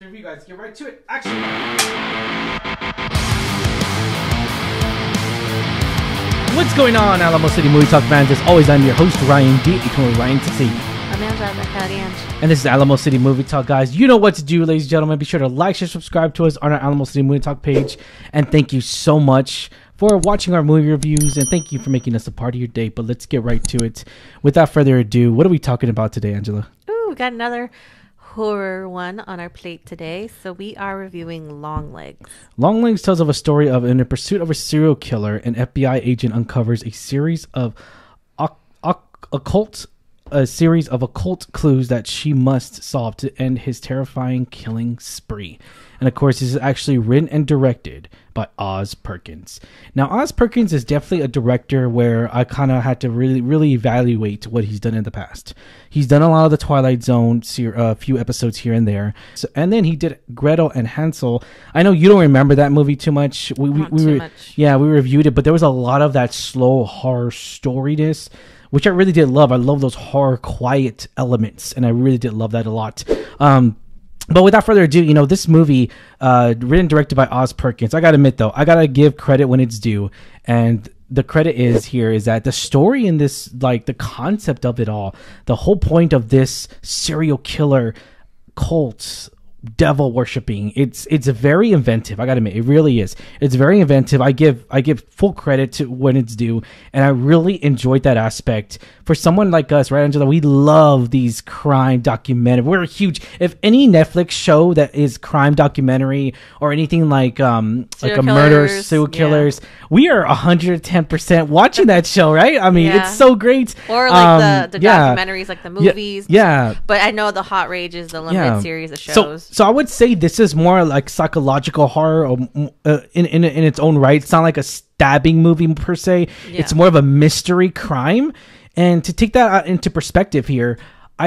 Review, guys, get right to it. Action! What's going on, Alamo City Movie Talk fans? As always, I'm your host, Ryan D. Ryan to see. And this is Alamo City Movie Talk, guys. You know what to do, ladies and gentlemen. Be sure to like, share, subscribe to us on our Alamo City Movie Talk page. And thank you so much for watching our movie reviews. And thank you for making us a part of your day. But let's get right to it. Without further ado, what are we talking about today, Angela? Ooh, we got another horror one on our plate today. So we are reviewing Longlegs. Longlegs tells of a story of in the pursuit of a serial killer, an FBI agent uncovers a series of occult clues that she must solve to end his terrifying killing spree. And of course, this is actually written and directed by Oz Perkins. Now, Oz Perkins is definitely a director where I kind of had to really evaluate what he's done in the past. He's done a lot of the Twilight Zone, a few episodes here and there. And then he did Gretel and Hansel. I know you don't remember that movie too much. We reviewed it, but there was a lot of that slow horror storiness, which I really did love. I love those horror quiet elements, and I really did love that a lot. But without further ado, this movie, written and directed by Oz Perkins. I gotta admit, though, I gotta give credit when it's due, and the credit is that the story in this, like the concept of it all, the whole point of this serial killer cult, devil worshipping, it's very inventive. I gotta admit, it really is. It's very inventive. I give full credit to when it's due, and I really enjoyed that aspect. For someone like us, right, Angela, we love these crime documentary. We're huge. If any Netflix show that is crime documentary or anything like a murder, serial killers, we are 110% watching that show, right? I mean, it's so great. Or like the documentaries, like the movies. Yeah. But I know the Hot Rage is the limited series of shows. So I would say this is more like psychological horror in its own right. It's not like a stabbing movie per se. Yeah. It's more of a mystery crime. And to take that into perspective here, I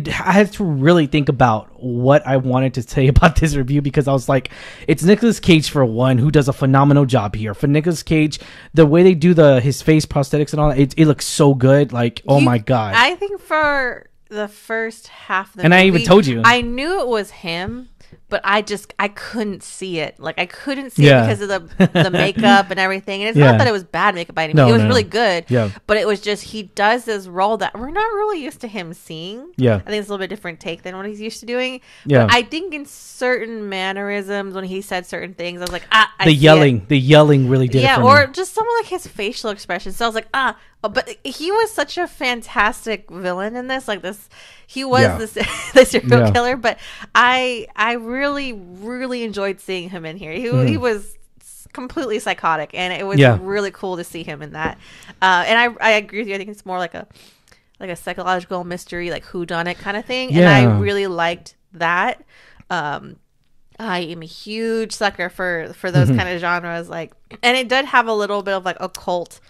had to really think about what I wanted to say about this review, because I was like, it's Nicolas Cage for one, who does a phenomenal job here. For Nicolas Cage, the way they do his face prosthetics and all that, it looks so good. Like, oh my God. I think for the first half of the movie, I even told you, I knew it was him, but I couldn't see it. Like, I couldn't see it because of the makeup and everything. And it's not that it was bad makeup by any means. It was really good. Yeah. But it was just, he does this role that we're not really used to him seeing. Yeah. I think it's a little bit different take than what he's used to doing. Yeah. But I think in certain mannerisms, when he said certain things, I was like, the yelling really did it for me. Or just some of like his facial expressions. So I was like, but he was such a fantastic villain in this. Like this, he was the serial killer. But I really enjoyed seeing him in here. He was completely psychotic, and it was really cool to see him in that. And I agree with you. I think it's more like a psychological mystery, like whodunit kind of thing. And I really liked that. I am a huge sucker for those kind of genres. Like, and it did have a little bit of like occult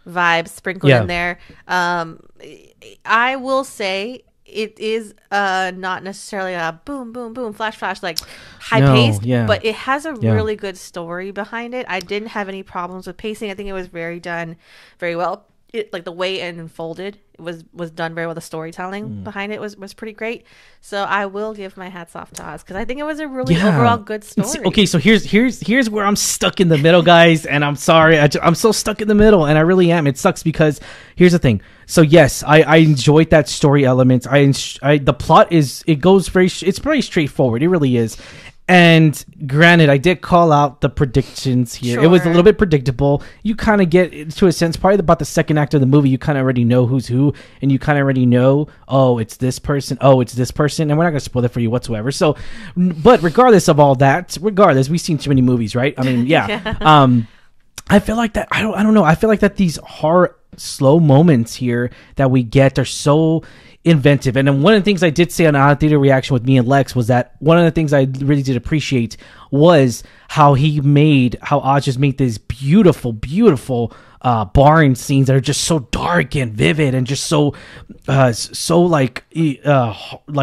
vibes sprinkled in there. I will say it is not necessarily a boom boom boom flash flash like high paced, but it has a really good story behind it. I didn't have any problems with pacing. I think it was done very well. Like the way it unfolded, it was done very well. The storytelling behind it was pretty great. So I will give my hats off to Oz, because I think it was a really overall good story. Okay, so here's where I'm stuck in the middle, guys, and I'm sorry, I'm so stuck in the middle, and I really am. It sucks because here's the thing. So yes, I enjoyed that story element. The plot it's very straightforward. It really is. And granted, I did call out the predictions here. Sure. It was a little bit predictable. You kind of get, to a sense, probably about the second act of the movie, you kind of already know who's who, and you kind of already know, it's this person, and we're not going to spoil it for you whatsoever. So, but regardless of all that, we've seen too many movies, right? I mean, I feel like that, I don't know, I feel like that these horror slow moments here that we get are so inventive. And then one of the things I did say on our theater reaction with me and Lex was that one of the things I really did appreciate was how Oz just made these beautiful barn scenes that are just so dark and vivid and just so like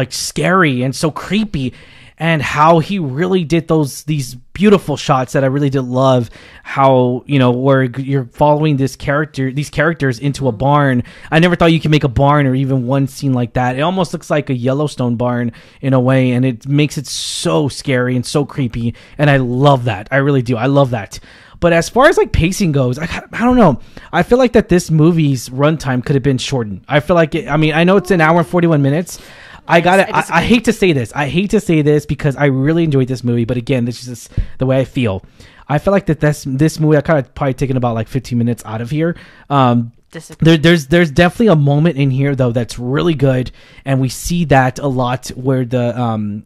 scary and so creepy. and how he really did these beautiful shots that I really did love. How, you know, where you're following these characters into a barn. I never thought you could make a barn or even one scene like that. It almost looks like a Yellowstone barn in a way, and it makes it so scary and so creepy, and I love that. I really do. I love that. But as far as like pacing goes, I don't know. I feel like that this movie's runtime could have been shortened. I feel like I know it's an hour and 41 minutes. I hate to say this. I hate to say this because I really enjoyed this movie. But again, this is just the way I feel. I feel like that this movie, I kind of probably taken about like 15 minutes out of here. There's definitely a moment in here though that's really good, and we see that a lot where the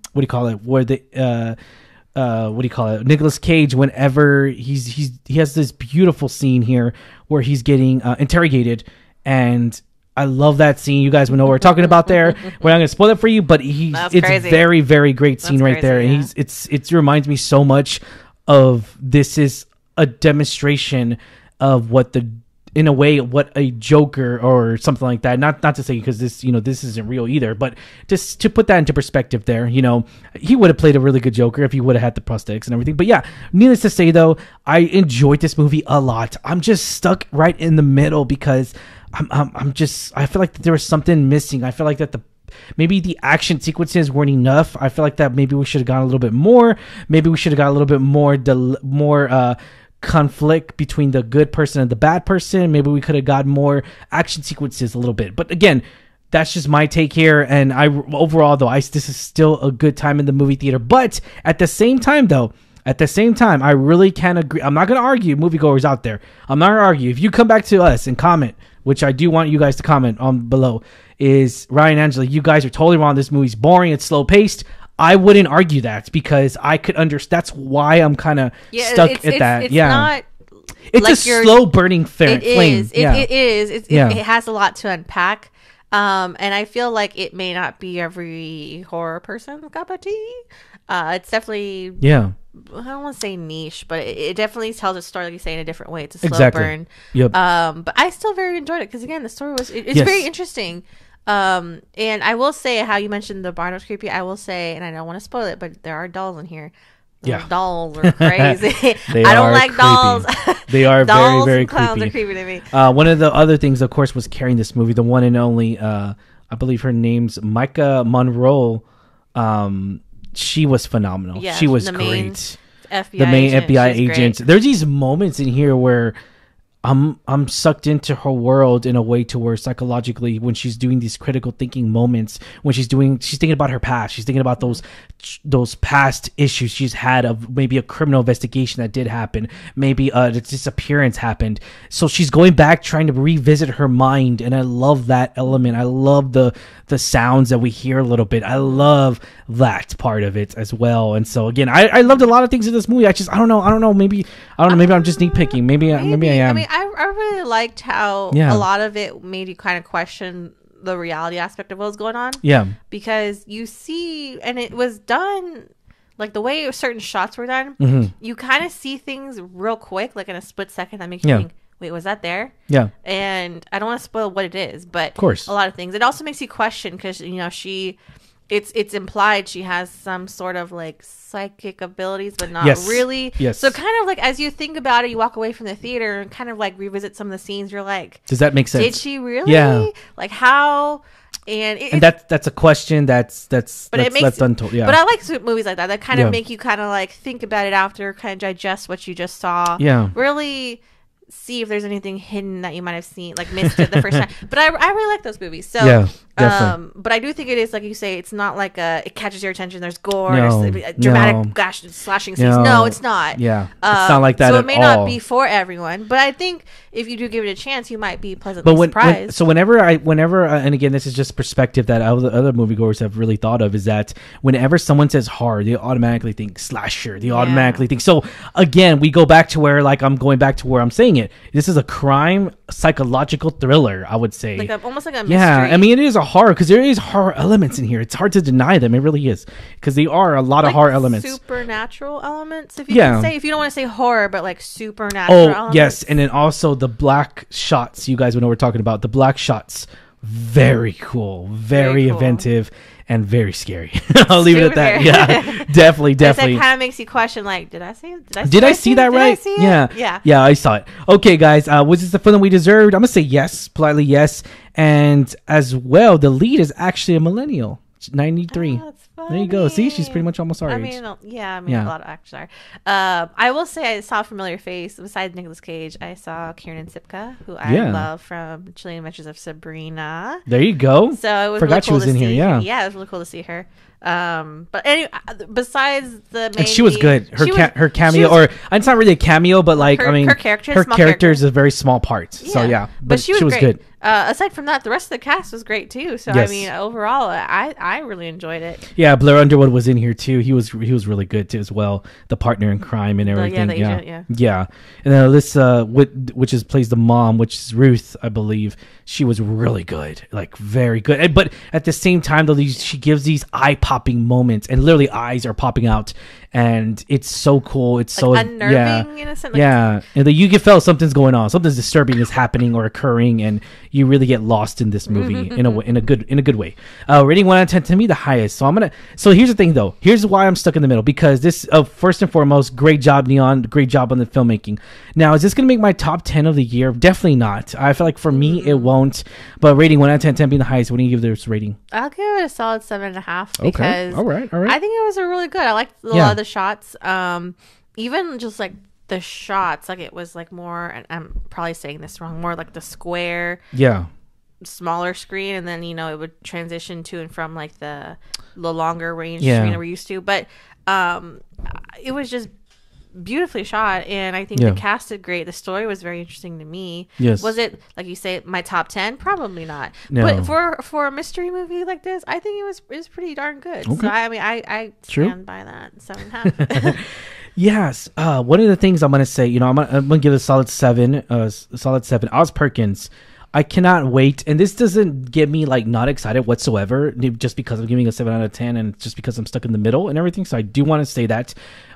Nicolas Cage, whenever he has this beautiful scene here where he's getting interrogated, and I love that scene. You guys will know what we're talking about there. We're not going to spoil it for you, but it's a very, very great scene there. And it reminds me so much of, this is a demonstration of what a Joker or something like that. Not to say, because this isn't real either, but just to put that into perspective there, you know, he would have played a really good Joker if he would have had the prosthetics and everything. But yeah, needless to say though, I enjoyed this movie a lot. I'm just stuck right in the middle because I feel like there was something missing. I feel like that maybe the action sequences weren't enough. I feel like that maybe we should have gotten a little bit more. Maybe we should have got a little bit more conflict between the good person and the bad person. Maybe we could have got more action sequences a little bit. But again, that's just my take here. And overall though, this is still a good time in the movie theater. But at the same time, I really can't agree. I'm not going to argue, moviegoers out there. I'm not going to argue. If you come back to us and comment, which I do want you guys to comment on below, is Ryan, Angela, you guys are totally wrong. This movie's boring. It's slow paced. I wouldn't argue that, because I could understand. That's why I'm kind of stuck at that. It's not. It's like a slow burning flame. It is. It is. It has a lot to unpack. And I feel like it may not be every horror person's cup of tea. It's definitely, I don't want to say niche, but it definitely tells a story, like you say, in a different way. It's a slow burn. Yep. But I still very enjoyed it because, again, the story it's very interesting. And I will say, how you mentioned the barn was creepy, I will say, and I don't want to spoil it, but there are dolls in here. Yeah. Dolls are crazy. I don't like creepy. Dolls. They are dolls very, very and clowns creepy. Are creepy to me. One of the other things, of course, was carrying this movie, the one and only, I believe her name's Micah Monroe. She was phenomenal. Yeah, she was the great. The main FBI agent. There's these moments in here where I'm sucked into her world in a way to where psychologically, when she's doing these critical thinking moments, when she's thinking about her past, she's thinking about those past issues she's had of maybe a criminal investigation that did happen, maybe a disappearance happened. So she's going back trying to revisit her mind, and I love that element. I love the sounds that we hear a little bit. I love that part of it as well. And so again, I loved a lot of things in this movie. I don't know. Maybe I'm just nitpicking. Maybe I am. I mean, I really liked how a lot of it made you kind of question the reality aspect of what was going on. Yeah. Because you see, and it was done, like the way certain shots were done, you kind of see things real quick, like in a split second, that makes you think, wait, was that there? Yeah. And I don't want to spoil what it is, but of course, a lot of things. It also makes you question, because, you know, it's implied she has some sort of like psychic abilities, but not really. Yes. So kind of like, as you think about it, you walk away from the theater and kind of like revisit some of the scenes. You're like, does that make sense? Did she really? Yeah. Like how? And that's a question that's left untold. Yeah. But I like movies like that kind of make you kind of like think about it after, kind of digest what you just saw. Yeah. Really see if there's anything hidden that you might have seen, like missed it the first time. But I really like those movies. So but I do think it is, like you say, it's not like it catches your attention. There's gore, there's dramatic slashing scenes. No, it's not. Yeah, it's not like that. So it may not be for everyone, but I think if you do give it a chance, you might be pleasantly surprised. So whenever and again, this is just perspective that other moviegoers have really thought of, is that whenever someone says horror, they automatically think slasher. They automatically think. So again, we go back to where, like, I'm going back to where I'm saying it. This is a crime psychological thriller, I would say. Almost like a mystery. Yeah, I mean, it is a horror, because there is horror elements in here. It's hard to deny them. It really is, because they are a lot of horror elements. Supernatural elements, if you can say. If you don't want to say horror, but like supernatural elements. Yes, and then also the black shots. You guys would know what we're talking about. The black shots. Very cool. Very inventive. and very scary. I'll leave it at that. Yeah, definitely. It kind of makes you question, like, did I see that right? Yeah, I saw it. Okay, guys, was this the film we deserved? I'm gonna say yes, politely yes. And as well, the lead is actually a millennial, 93. There you go. See, she's pretty much almost our age. A lot of actors are. I will say I saw a familiar face. Besides Nicolas Cage, I saw Kiernan Shipka, who I love from Chilling Adventures of Sabrina. There you go. So it was Forgot really cool she was in here. Yeah, it was really cool to see her. But anyway, besides the main, and she was good. Her cameo, or it's not really a cameo, but like her character is a very small part. Yeah. So yeah, but she was good. Aside from that, the rest of the cast was great too. So yes. I mean, overall, I really enjoyed it. Yeah, Blair Underwood was in here too. He was really good too as well. The partner in crime and everything. The agent, yeah. And then Alyssa, which plays the mom, which is Ruth, I believe. She was really good, like very good. But at the same time, though, she gives these eye-popping moments, and literally eyes are popping out, and it's so cool. It's like so unnerving in a sense. And then you can feel something's going on, something's disturbing is happening or occurring, and you really get lost in this movie in a good way. Rating 1 out of 10 to me the highest. So here's the thing though. Here's why I'm stuck in the middle, because this first and foremost, great job Neon, great job on the filmmaking. Now, is this gonna make my top 10 of the year? Definitely not. I feel like for me it won't. But rating 1 out of 10, 10 being the highest. What do you give this rating? I'll give it a solid 7.5 because all right. I think it was a really good. I liked a lot of the shots. Even just like the shots, like it was like more, and I'm probably saying this wrong, more like the square, smaller screen, and then it would transition to and from like the longer range screen that we're used to. But it was just beautifully shot, and I think the cast did great. The story was very interesting to me. Yes. Was it, like you say, my top 10? Probably not. No. But for a mystery movie like this, I think it was pretty darn good. Okay. So I stand by that 7.5. Yes. One of the things I'm gonna say, I'm gonna give it a solid 7. Oz Perkins, I cannot wait, and this doesn't get me like not excited whatsoever, just because I'm giving a 7 out of 10, and just because I'm stuck in the middle and everything. So I do want to say that,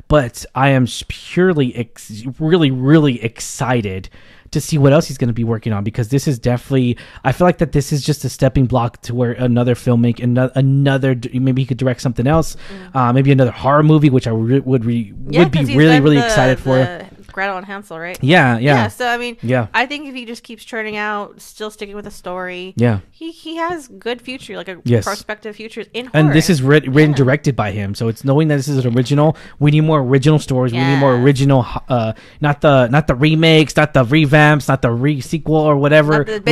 but I am purely really, really excited to see what else he's going to be working on, because this is definitely, I feel like that this is just a stepping block to where another filmmaker, another maybe he could direct something else, maybe another horror movie, which I would be really excited for. Gretel and Hansel, right? Yeah. So I mean, I think if he just keeps churning out, still sticking with the story, he has good future, like a prospective future in horror. And this is written directed by him, so it's knowing that this is an original. We need more original stories. We need more original, not the remakes, not the revamps, not the sequel or whatever, reboots.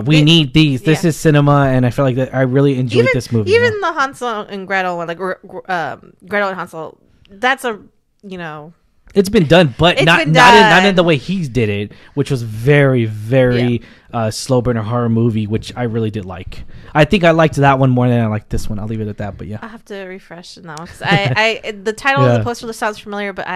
We need these. This is cinema, and I feel like that I really enjoyed this movie. Even the Hansel and Gretel one, like Gretel and Hansel, that's a it's been done, but not in the way he did it, which was very, very slow burner horror movie, which I really did like. I think I liked that one more than I liked this one. I'll leave it at that. But I'll have to refresh on that one, because the title of the poster sounds familiar, but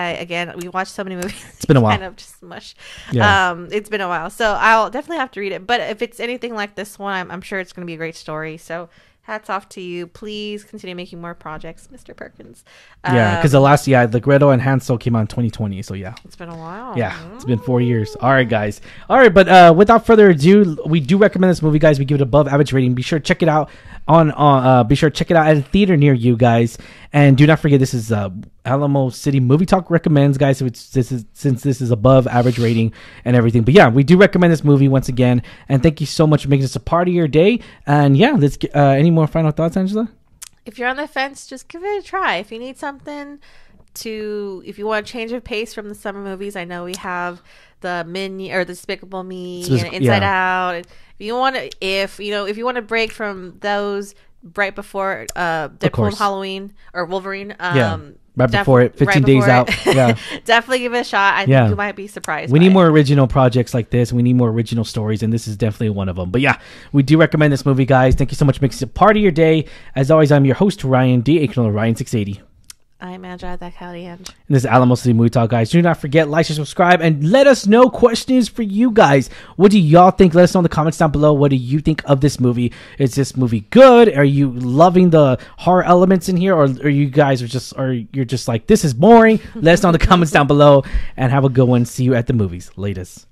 we watched so many movies. It's been a while. Kind of just mush. It's been a while, so I'll definitely have to read it. But if it's anything like this one, I'm sure it's going to be a great story. So hats off to you. Please continue making more projects, Mr. Perkins. Because the Gretel and Hansel came out in 2020. So it's been a while. It's been 4 years. All right, guys. All right, but without further ado, we do recommend this movie, guys. We give it above average rating. Be sure to check it out at a theater near you, guys. And do not forget, this is Alamo City Movie Talk recommends, guys. So since this is above average rating and everything. But we do recommend this movie once again. And thank you so much for making this a part of your day. And let's get any more final thoughts, Angela? If you're on the fence, just give it a try. If you need something if you want a change of pace from the summer movies, I know we have the Minion or the Despicable Me and Inside Out. If you want to break from those right before Deadpool and Halloween or Wolverine, right before it, 15 days out. Definitely give it a shot. I think you might be surprised. We need more original projects like this. We need more original stories, and this is definitely one of them. But we do recommend this movie, guys. Thank you so much for making it a part of your day. As always, I'm your host, Ryan D. Ryan680. I'm Angela Dakalian. And this is Alamo City Movie Talk, guys. Do not forget, like and subscribe, and let us know questions for you guys. What do y'all think? Let us know in the comments down below. What do you think of this movie? Is this movie good? Are you loving the horror elements in here, or you guys you're just like, this is boring? Let us know in the comments down below, and have a good one. See you at the movies. Latest.